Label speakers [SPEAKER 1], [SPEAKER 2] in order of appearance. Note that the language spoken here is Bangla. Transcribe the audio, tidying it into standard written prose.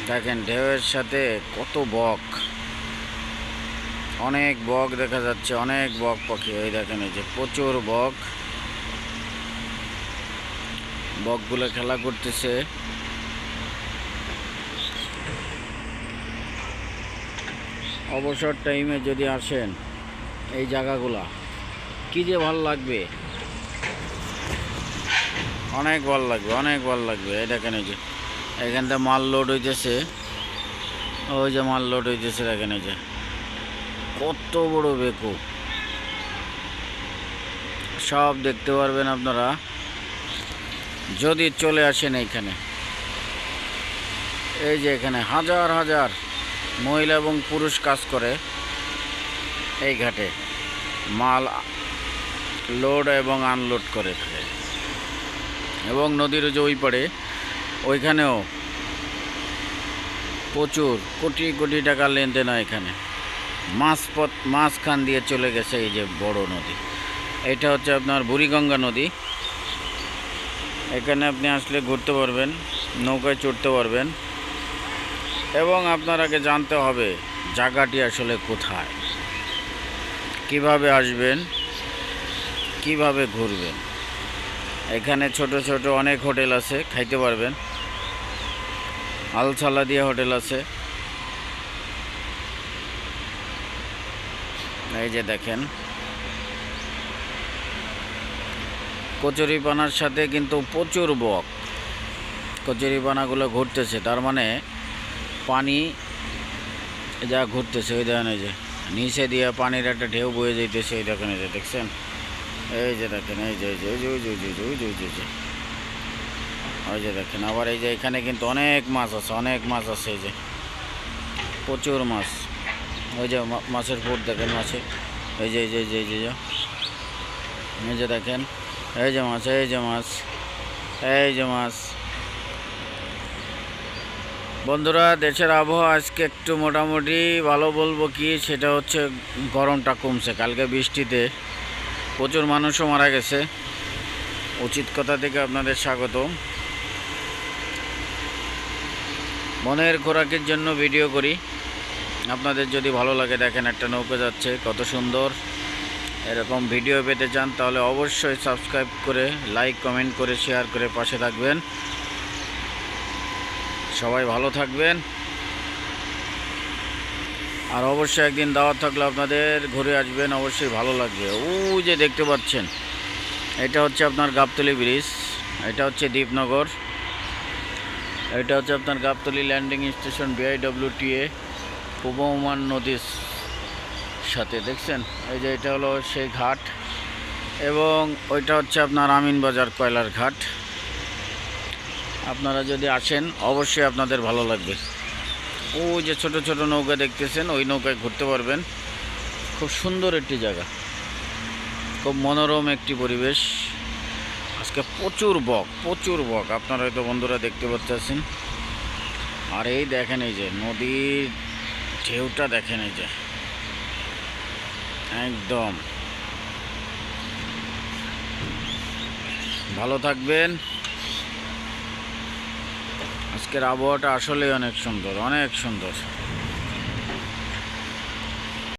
[SPEAKER 1] দেখেন ঢেউয়ের সাথে কত বক, অনেক বক দেখা যাচ্ছে, অনেক বক পাখি। এই দেখেন এই যে প্রচুর বক, বকগুলো খেলা করতেছে। অবসর টাইমে যদি আসেন এই জায়গাগুলা কি যে ভাল লাগবে, অনেক ভাল লাগবে, অনেক ভাল লাগবে। এই দেখেন এই যে এখানটা মাল লোড হইতেছে, ওই যে মাল লোড হইতেছে, দেখেন এই যে কত বড় বেকু। সব দেখতে পারবেন আপনারা যদি চলে আসেন এইখানে। এই যে এখানে হাজার হাজার মহিলা এবং পুরুষ কাজ করে এই ঘাটে, মাল লোড এবং আনলোড করে থাকে। এবং নদীর যে ওই পাড়ে ওইখানেও প্রচুর কোটি কোটি টাকা লেনদেন হয়। এখানে মাঝখান দিয়ে চলে গেছে এই যে বড় নদী, এটা হচ্ছে আপনার বুড়িগঙ্গা নদী। এখানে আপনি আসলে ঘুরতে পারবেন, নৌকায় চড়তে পারবেন, এবং আপনার আগে জানতে হবে জায়গাটি আসলে কোথায়, কিভাবে আসবেন, কিভাবে ঘুরবেন। এখানে ছোট ছোট অনেক হোটেল আছে, খাইতে পারবেন। আলছালা দিয়ে হোটেল আছে। এই যে দেখেন কচুরিপানার সাথে কিন্তু প্রচুর বক, কচুরিপানাগুলো ঘুরতেছে, তার মানে পানি যা ঘুরতেছে। ওই দেখেন এই যে নিচে দিয়ে পানির একটা ঢেউ বয়ে যাইতেছে, এই দেখেন এই যে দেখছেন, এই যে দেখেন এই যে ওই যে দেখেন। আবার এই যে এখানে কিন্তু অনেক মাছ আছে, অনেক মাছ আছে, এই যে প্রচুর মাছ। ওই যে মাছের ফুট দেখেন, মাছে এই যে এই যে এই যে এই যে দেখেন, এই যে মাছ, এই যে মাছ, এই যে মাছ। বন্ধুরা, দেশের আবহাওয়া আজকে একটু মোটামুটি ভালো বলবো কি, সেটা হচ্ছে গরমটা কমছে। কালকে বৃষ্টিতে প্রচুর মানুষও মারা গেছে। উচিত কথা থেকে আপনাদের স্বাগত। মনের খোরাকের জন্য ভিডিও করি, আপনাদের যদি ভালো লাগে। দেখেন একটা নৌকা যাচ্ছে, কত সুন্দর। এরকম ভিডিও পেতে চান তাহলে অবশ্যই সাবস্ক্রাইব করে, লাইক কমেন্ট করে, শেয়ার করে পাশে থাকবেন। সবাই ভালো থাকবেন। আর অবশ্যই একদিন দাওয়াত থাকলে আপনাদের ঘুরে আসবেন, অবশ্যই ভালো লাগবে। ওই যে দেখতে পাচ্ছেন, এটা হচ্ছে আপনার গাবতলী ব্রিজ, এটা হচ্ছে দ্বীপনগর, এটা হচ্ছে আপনার গাবতলী ল্যান্ডিং স্টেশন, BIWTA প্রবহমান নদীর সাথে। দেখছেন এই যে এটা হলো সেই ঘাট, এবং ওইটা হচ্ছে আপনার আমিনবাজার কয়লার ঘাট। আপনারা যদি আসেন অবশ্যই আপনাদের ভালো লাগবে। ওই যে ছোট ছোট নৌকা দেখতেছেন, ওই নৌকায় ঘুরতে পারবেন। খুব সুন্দর একটি জায়গা, খুব মনোরম একটি পরিবেশ। আজকে প্রচুর বক, প্রচুর বক, আপনারা হয়তো বন্ধুরা দেখতে পাচ্ছেন। আর এই দেখেন এই যে নদীর ঢেউটা দেখেন, এই যে একদম। ভালো থাকবেন। আজকের আবহাওয়াটা আসলেই অনেক সুন্দর, অনেক সুন্দর।